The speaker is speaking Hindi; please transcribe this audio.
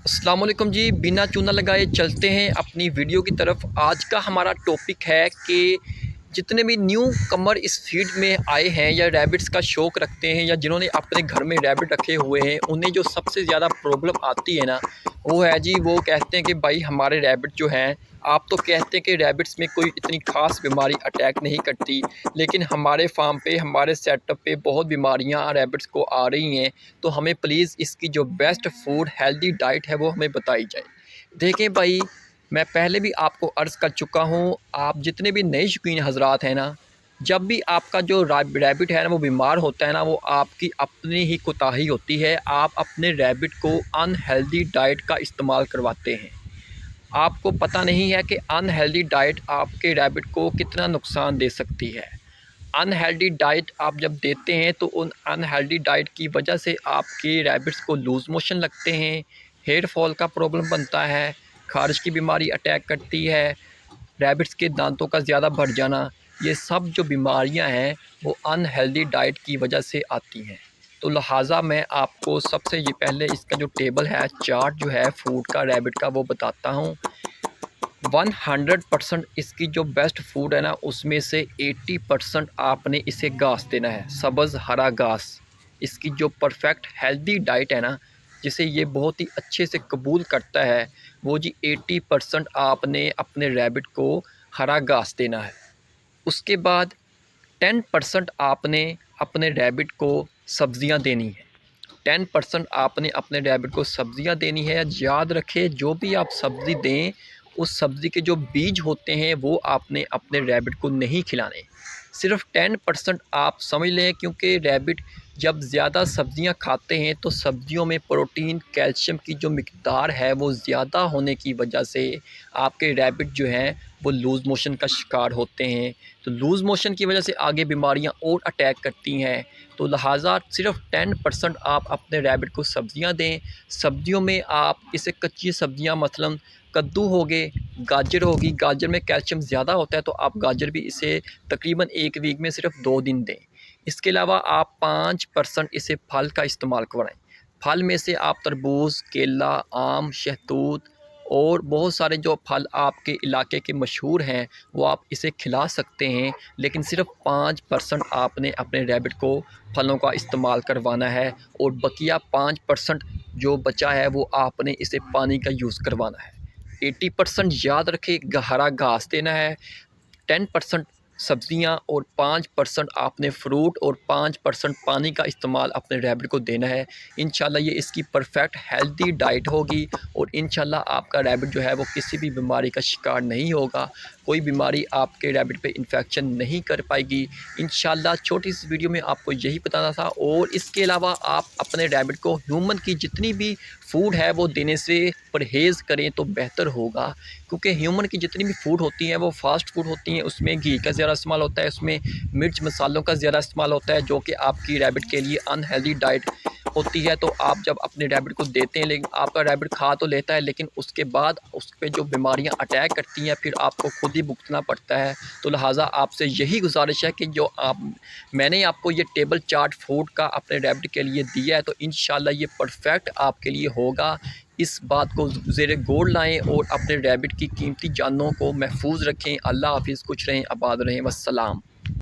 अस्सलाम वालेकुम जी। बिना चूना लगाए चलते हैं अपनी वीडियो की तरफ। आज का हमारा टॉपिक है कि जितने भी न्यू कमर इस फील्ड में आए हैं या रैबिट्स का शौक़ रखते हैं या जिन्होंने अपने घर में रैबिट रखे हुए हैं, उन्हें जो सबसे ज़्यादा प्रॉब्लम आती है ना, वो है जी, वो कहते हैं कि भाई हमारे रैबिट जो हैं, आप तो कहते हैं कि रैबिट्स में कोई इतनी ख़ास बीमारी अटैक नहीं करती, लेकिन हमारे फार्म पे, हमारे सेटअप पे बहुत बीमारियां रैबिट्स को आ रही हैं। तो हमें प्लीज़ इसकी जो बेस्ट फूड हेल्दी डाइट है वो हमें बताई जाए। देखें भाई, मैं पहले भी आपको अर्ज़ कर चुका हूँ, आप जितने भी नए शौकीन हज़रात हैं ना, जब भी आपका जो रैबिट है ना वो बीमार होता है ना, वो आपकी अपनी ही कोताही होती है। आप अपने रैबिट को अनहेल्दी डाइट का इस्तेमाल करवाते हैं। आपको पता नहीं है कि अनहेल्दी डाइट आपके रैबिट को कितना नुकसान दे सकती है। अनहेल्दी डाइट आप जब देते हैं तो उन अनहेल्दी डाइट की वजह से आपके रैबिट्स को लूज़ मोशन लगते हैं, हेयर फॉल का प्रॉब्लम बनता है, खारिश की बीमारी अटैक करती है, रैबिट्स के दांतों का ज़्यादा बढ़ जाना। ये सब जो बीमारियां हैं वो अनहेल्दी डाइट की वजह से आती हैं। तो लिहाजा मैं आपको सबसे ये पहले इसका जो टेबल है, चार्ट जो है फूड का रैबिट का, वो बताता हूँ। 100% इसकी जो बेस्ट फूड है ना, उसमें से 80% आपने इसे घास देना है, सब्ज़ हरा घास। इसकी जो परफेक्ट हेल्दी डाइट है ना, जिसे ये बहुत ही अच्छे से कबूल करता है, वो जी 80% आपने अपने रैबिट को हरा घास देना है। उसके बाद 10% आपने अपने रैबिट को सब्ज़ियाँ देनी है। 10% आपने अपने रैबिट को सब्ज़ियाँ देनी है। याद रखें, जो भी आप सब्ज़ी दें, उस सब्ज़ी के जो बीज होते हैं वो आपने अपने रैबिट को नहीं खिलाने। सिर्फ़ 10% आप समझ लें, क्योंकि रैबिट जब ज़्यादा सब्ज़ियाँ खाते हैं तो सब्ज़ियों में प्रोटीन, कैल्शियम की जो मिक़दार है वो ज़्यादा होने की वजह से आपके रैबिट जो हैं वो लूज़ मोशन का शिकार होते हैं। तो लूज़ मोशन की वजह से आगे बीमारियां और अटैक करती हैं। तो लिहाजा सिर्फ 10% आप अपने रैबिट को सब्ज़ियां दें। सब्ज़ियों में आप इसे कच्ची सब्ज़ियां मसलन कद्दू हो गए, गाजर होगी। गाजर में कैल्शियम ज़्यादा होता है तो आप गाजर भी इसे तकरीबन 1 वीक में सिर्फ 2 दिन दें। इसके अलावा आप 5% इसे फल का इस्तेमाल करवाएँ। फल में से आप तरबूज, केला, आम, शहतूत और बहुत सारे जो फल आपके इलाके के मशहूर हैं वो आप इसे खिला सकते हैं। लेकिन सिर्फ 5% आपने अपने रैबिट को फलों का इस्तेमाल करवाना है और बकिया 5% जो बचा है वो आपने इसे पानी का यूज़ करवाना है। 80% याद रखें, हरा घास देना है, 10% सब्जियां और 5% आपने फ्रूट और 5% पानी का इस्तेमाल अपने रैबिट को देना है। इंशाल्लाह ये इसकी परफेक्ट हेल्दी डाइट होगी और इंशाल्लाह आपका रैबिट जो है वो किसी भी बीमारी का शिकार नहीं होगा। कोई बीमारी आपके रैबिट पे इन्फेक्शन नहीं कर पाएगी। इंशाल्लाह छोटी सी वीडियो में आपको यही बताना था। और इसके अलावा आप अपने रैबिट को ह्यूमन की जितनी भी फूड है वो देने से परहेज़ करें तो बेहतर होगा, क्योंकि ह्यूमन की जितनी भी फूड होती हैं वो फ़ास्ट फूड होती हैं। उसमें घी का ज़्यादा इस्तेमाल होता है, उसमें मिर्च मसालों का ज़्यादा इस्तेमाल होता है, जो कि आपकी रैबिट के लिए अनहेल्दी डाइट होती है। तो आप जब अपने रैबिट को देते हैं, लेकिन आपका रैबिट खा तो लेता है, लेकिन उसके बाद उस पे जो बीमारियां अटैक करती हैं फिर आपको खुद ही भुगतना पड़ता है। तो लिहाजा आपसे यही गुजारिश है कि जो मैंने आपको ये टेबल चार्ट फूड का अपने रैबिट के लिए दिया है, तो इंशाल्लाह ये परफेक्ट आपके लिए होगा। इस बात को ज़ेरे गौर लाएँ और अपने रैबिट की कीमती जानों को महफूज रखें। अल्लाह हाफ़िज़। खुश रहें, आबाद रहें। वस्सलाम।